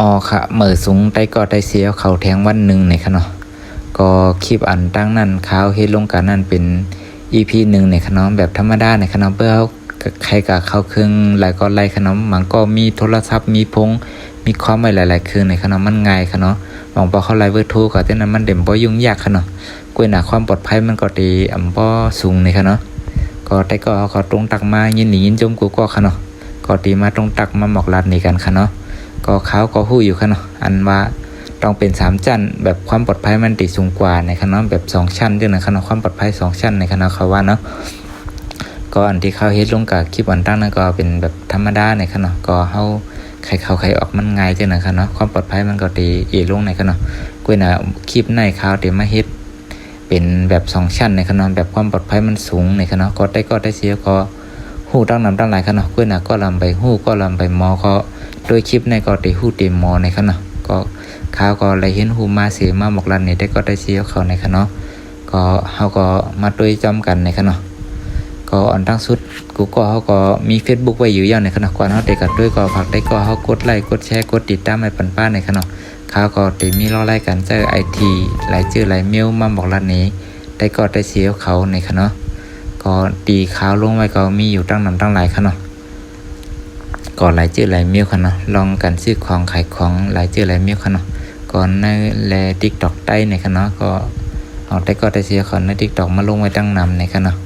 อ๋อค่ะเหมือสูงได้ก็ได้เสียเขาแทงวันหนึ่งในค่ะเนาะก็คลิปอันตั้งนั้นข่าวเฮ็ดลงกันนั่นเป็น EP หนึ่งในค่ะเนาะแบบธรรมดาในค่ะเนาะเพื่อเขาใครกับเขาเครื่องหลายก็ไล่ค่ะเนาะมันก็มีโทรศัพท์มีพงมีคอมไว้หลายๆเครื่องในค่ะเนาะมันง่ายค่ะเนาะบางพอเขาไล่เบอร์โทรก็แต่นั้นมันเด่นบ่ยุ่งยากค่ะเนาะกวยหน้าความปลอดภัยมันก็ดีบ่สูงในค่ะเนาะก็แต่ก็เขาตรงตักมายินหนียินจมกูก็ค่ะเนาะก็ตีมาตรงตักมาหมอกลัดในกันค่ะเนาะก็เขาก็ฮู้อยู่ค่ะเนาะอันว่าต้องเป็น3ชั้นแบบความปลอดภัยมันติสูงกว่าในค่ะเนาะแบบ2ชั้นด้วยนะค่ะเนาะความปลอดภัย2ชั้นในค่ะเนาะเขาว่าเนาะก็อันที่เขาเฮ็ดลงกับคลิปอันตั้งนั้นก็เป็นแบบธรรมดาในค่ะเนาะก็เฮาใครเข้าใครออกมันง่ายจังนะค่ะเนาะความปลอดภัยมันก็ดีลงในค่ะเนาะกวยน่ะคลิปในข่าวที่มาเฮ็ดเป็นแบบ2ชั้นในค่ะเนาะแบบความปลอดภัยมันสูงในค่ะเนาะก็ได้เสียก็ฮู้ตั้งนำตั้งหลายค่ะเนาะกวยน่ะก็ลำไปฮู้ก็ลำไปมอก็โดยคลิปในก็ได้ฮู้เต็มมอในค่ะเนาะก็ข่าวก็เลยเห็นฮู้มาเสียมาหมอกลันนี่ได้ก็ได้เสียเขาในค่ะเนาะก็เฮาก็มาด้วยจอมกันในค่ะเนาะก็อันตั้งสุดกูก็เฮาก็มี Facebook ไว้อยู่อย่างในค่ะเนาะก่อนเฮาได้กันด้วยก็ฝากได้ก็เฮากดไลค์กดแชร์กดติดตามให้ปันป้าในค่ะเนาะข่าวก็ได้มีรอรายการเจอ IT หลายชื่อหลายเมลมาบอกลันนี้ได้ก็ได้เสียเขาในค่ะเนาะก็ตีข่าวลงไว้ก็มีอยู่ตั้งนำตั้งหลายค่ะเนาะก็หลายชื่อหลายเมลค่ะเนาะลองกันซื้อของขายของหลายชื่อหลายเมลค่ะเนาะก่อนในแล TikTok ใต้ในค่ะเนาะก็เอาได้ก็ได้เสียของใน TikTok มาลงไว้ตั้งนำในค่ะเนาะ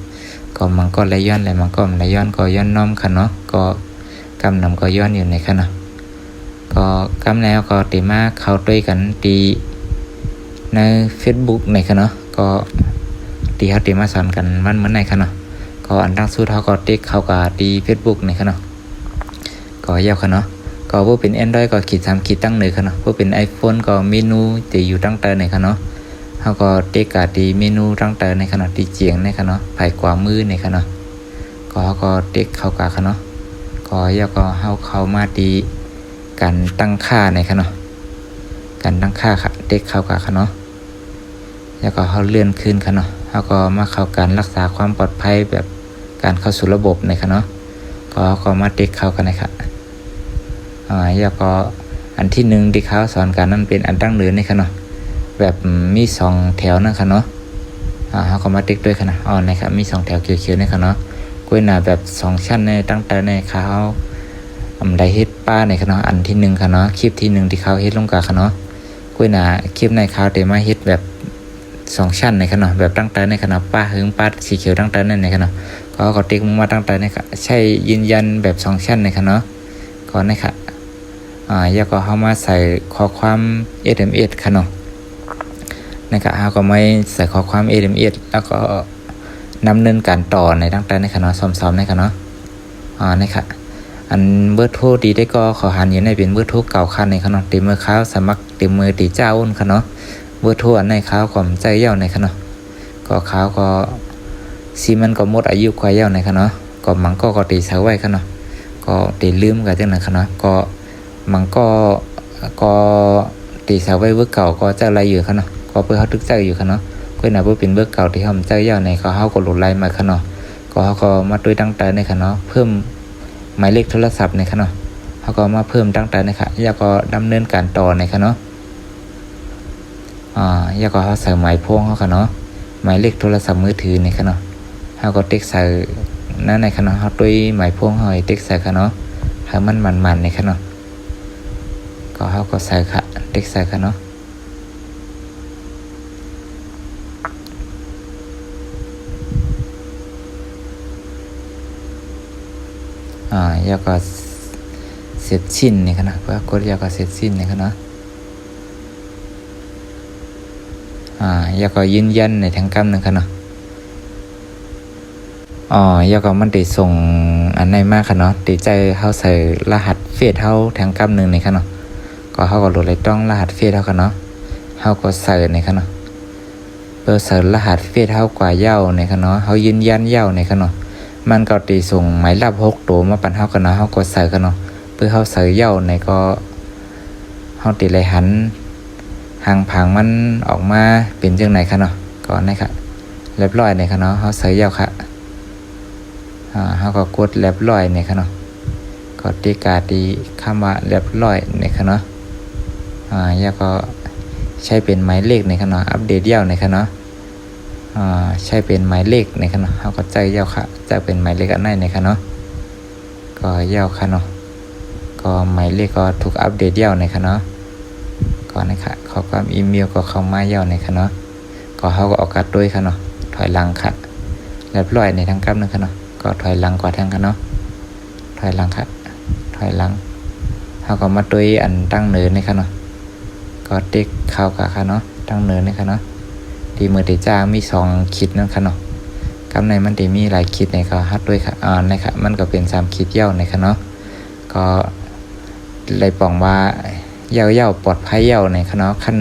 ก็มันก็ไหลย้อนไหลมันก็ไหลย้อนก็ย้อนน้อมค่ะเนาะก็กำนำก็ย้อนอยู่ในค่ะเนาะก็กำแล้วก็ตีมาเข้าด้วยกันตีใน Facebook ในค่ะเนาะก็ตีเขาตีมาสอนกันวันเหมือนในค่ะเนาะก็อันตั้งสู้เขาก็ติ๊กเขาก็ตี Facebook ในค่ะเนาะก็ยาวค่ะเนาะก็ผู้เป็น Android ก็ขีด3ขีดตั้ง1ค่ะเนาะผู้เป็น iPhone ก็เมนูจะอยู่ตั้งแต่ในค่ะเนาะเฮาก็เตกาดีเมนูตั้งแต่ในขณะที่เจียงในค่ะเนาะภายขวามือในค่ะเนาะก็เฮาก็เต็กเข้ากะค่ะเนาะก็ยาก็เฮาเข้ามาดีการตั้งค่าในค่ะเนาะการตั้งค่าค่ะเต็กเข้ากะค่ะเนาะแล้วก็เฮาเลื่อนขึ้นค่ะเนาะเฮาก็มาเข้าการรักษาความปลอดภัยแบบการเข้าสู่ระบบในค่ะเนาะก็เฮาก็มาเต็กเข้ากันนะคะแล้วก็อันที่1ที่เขาสอนกันนั้นเป็นอันตั้งเดินในค่ะเนาะแบบมี2แถวนะคะเนาะเฮาก็มาติ๊กด้วยค่ะนะนะครับมี2แถวเขียวๆนะคะเนาะกล้วยหน้าแบบ2ชั้นในตั้งแต่ในเขาได้เฮ็ดป้าในค่ะเนาะอันที่1ค่ะเนาะคลิปที่1ที่เขาเฮ็ดลงกะค่ะเนาะกล้วยหน้าคลิปในเขาได้มาเฮ็ดแบบ2ชั้นในค่ะเนาะแบบตั้งแต่ในค่ะเนาะป้าหึงป้าสีเขียวตั้งแต่นั่นในค่ะเนาะก็ติ๊กมาตั้งแต่ในค่ะใช่ยืนยันแบบ2ชั้นในค่ะเนาะก่อนนะคะแล้วก็เฮามาใส่ข้อความ SMS ค่ะเนาะนะครับเฮาก็ไม่ใส่ข้อความ SMS แล้วก็นำเนินการต่อในตั้งแต่ในค่ะเนาะซ้อมๆในค่ะเนาะนะครับอันเบอร์โทรดีได้ก็ขอหันอยู่ในเป็นเบอร์โทรเก่าคันในค่ะเนาะติมือข้าวสมัครติมือติเจ้าอุ่นค่ะเนาะเบอร์โทรอันในข้าวความใจเย้าในค่ะเนาะก็ข้าวก็ซีมันก็หมดอายุกว่าเย้าในค่ะเนาะก็มันก็ตีเสาไว้ค่ะเนาะก็ตีลืมกันจังนั้นค่ะเนาะก็มันก็ตีเสาไว้เบอร์เก่าก็จะอะไรอยู่ค่ะเนาะก็เพื่อเขาทึกใจอยู่ค่ะเนาะก็น่าเพื่อเป็นเบอร์เก่าที่เขาใจยาวในเขาก็หลุดไล่มาค่ะเนาะก็เขาก็มาด้วยตั้งแต่ในค่ะเนาะเพิ่มหมายเลขโทรศัพท์ในค่ะเนาะเขาก็มาเพิ่มตั้งแต่ในค่ะแล้วก็ดำเนินการต่อในค่ะเนาะแล้วก็เขาใส่หมายพวงเขาค่ะเนาะหมายเลขโทรศัพท์มือถือในค่ะเนาะเขาก็ติ๊กใส่นั่นในค่ะเนาะเขาด้วยหมายพวงเขาติ๊กใส่ค่ะเนาะให้มันในค่ะเนาะก็เขาก็ใส่ค่ะติ๊กใส่ค่ะเนาะแล้วก็เสร็จสิ้นนี่ค่ะนะเพื่อกดแล้วก็เสร็จสิ้นนี่ค่ะเนาะแล้วก็ยืนยันในทางกรรมนึงค่ะเนาะแล้วก็มันได้ส่งอันไหนมาค่ะเนาะติใจเฮาใส่รหัสเฟซเฮาทางกรรมนึงนี่ค่ะเนาะก็เฮาก็โหลดเลยต้องรหัสเฟซเฮาค่ะเนาะเฮาก็ใส่นี่ค่ะเนาะเปิดใส่รหัสเฟซเฮากว่าเย้านี่ค่ะเนาะเฮายืนยันเย้านี่ค่ะเนาะมันก็ตีส่งหมายเลข6ตัวมาปันเฮากันเนาะเฮาก็ใส่กันเนาะเพื่อเฮาใส่เย้าในก็เฮาติเลยหันหางผางมันออกมาเป็นจังไหนค่ะเนาะก็นะครับเรียบร้อยในค่ะเนาะเฮาใส่เย้าค่ะเฮาก็กดเรียบร้อยในค่ะเนาะก็ตีกาตีคำว่าเรียบร้อยในค่ะเนาะ ยาก็ใช้เป็นหมายเลขในค่ะเนาะอัปเดตยาวในค่ะเนาะใช้เป็นหมายเลขในค่ะเนาะเฮาก็ใจยาวค่ะจะเป็นหมายเลขอันไหนในค่ะเนาะก็ยาวค่ะเนาะก็หมายเลขก็ถูกอัปเดตยาวในค่ะเนาะก็นะคะข้อความอีเมลก็เข้ามายาวในค่ะเนาะก็เฮาก็ออกกัดด้วยค่ะเนาะถอยหลังค่ะเรียบร้อยในทางกลับนึงค่ะเนาะก็ถอยหลังกว่าทางค่ะเนาะถอยหลังค่ะถอยหลังเฮาก็มาด้วยอันตั้งเนินในค่ะเนาะก็เด็กเข้ากับค่ะเนาะตั้งเนินในค่ะเนาะที่มือที่จ้ามี2ขีดนั่นค่ะเนาะกำในมันที่มีหลายขีดในก็ฮัดด้วยค่ะในค่ะมันก็เป็น3ขีดยาวในค่ะเนาะก็เลยปองว่ายาวๆปลอดภัยยาวในค่ะเนาะขั้น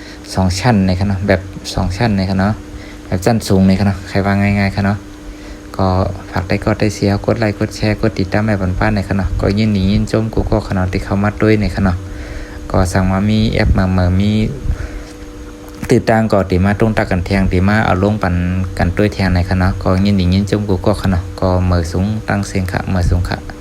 2ชั้นในค่ะเนาะแบบ2ชั้นในค่ะเนาะแบบชั้นสูงในค่ะเนาะใครว่าง่ายๆค่ะเนาะก็ฝากได้กดได้เสียกดไลค์กดแชร์กดติดตามให้ปันๆในค่ะเนาะก็ยินดียินชมกูก็ค่ะเนาะที่เข้ามาด้วยในค่ะเนาะก็สั่งมามีแอปมามีติดตามก็ติมาตรงตักกันแทงติมาเอาลงปันกันด้วยแทงในค่ะเนาะก็ยินดียินชมกูก็ค่ะเนาะก็มือสูงตั้งเสียงค่ะมือสูงค่ะ